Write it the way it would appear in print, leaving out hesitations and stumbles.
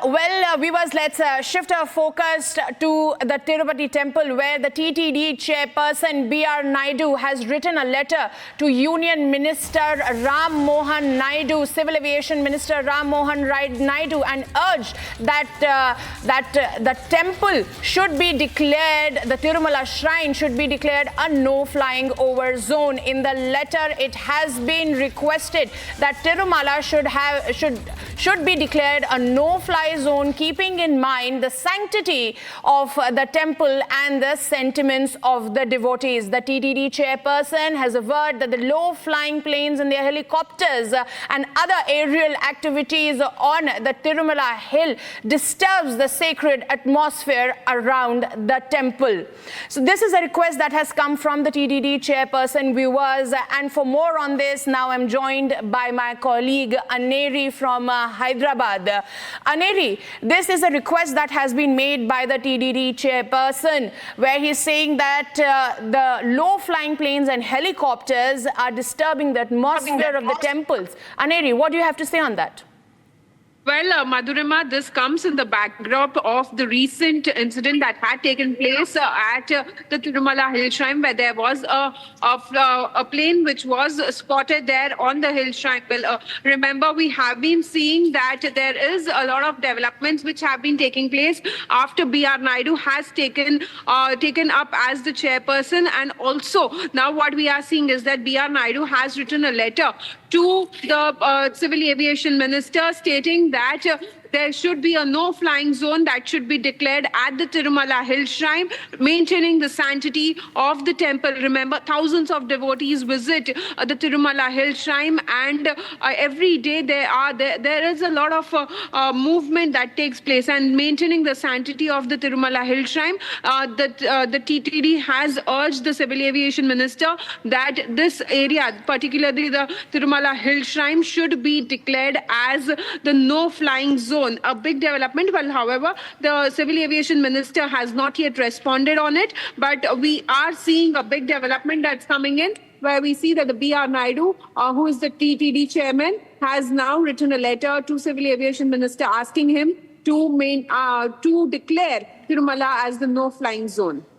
Viewers, let's shift our focus to the Tirupati temple, where the TTD chairperson B.R. Naidu has written a letter to Union Minister Ram Mohan Naidu, Civil Aviation Minister Ram Mohan Naidu, and urged that the temple should be declared, the Tirumala shrine should be declared a no-flying over zone. In the letter, it has been requested that Tirumala should be declared a no-fly zone, keeping in mind the sanctity of the temple and the sentiments of the devotees. The TTD chairperson has averred that the low-flying planes and their helicopters and other aerial activities on the Tirumala hill disturbs the sacred atmosphere around the temple. So this is a request that has come from the TTD chairperson, viewers. And for more on this, now I'm joined by my colleague Aneri from Hyderabad. Aneri, this is a request that has been made by the TTD chairperson, where he's saying that the low-flying planes and helicopters are disturbing the atmosphere of the temples. Aneri, what do you have to say on that? Well, Madhurima, this comes in the backdrop of the recent incident that had taken place at the Tirumala Hill Shrine, where there was a plane which was spotted there on the hill shrine. Well, remember, we have been seeing that there is a lot of developments which have been taking place after B.R. Naidu has taken up as the chairperson. And also, now what we are seeing is that B.R. Naidu has written a letter to the Civil Aviation Minister stating that there should be a no-flying zone that should be declared at the Tirumala Hill Shrine, maintaining the sanctity of the temple. Remember, thousands of devotees visit the Tirumala Hill Shrine, and every day there is a lot of movement that takes place, and maintaining the sanctity of the Tirumala Hill Shrine, the TTD has urged the Civil Aviation Minister that this area, particularly the Tirumala Hill Shrine, should be declared as the no-flying zone. A big development. Well, however, the Civil Aviation Minister has not yet responded on it, but we are seeing a big development that's coming in, where we see that the B.R. Naidu, who is the TTD chairman, has now written a letter to Civil Aviation Minister asking him to declare Tirumala as the no-flying zone.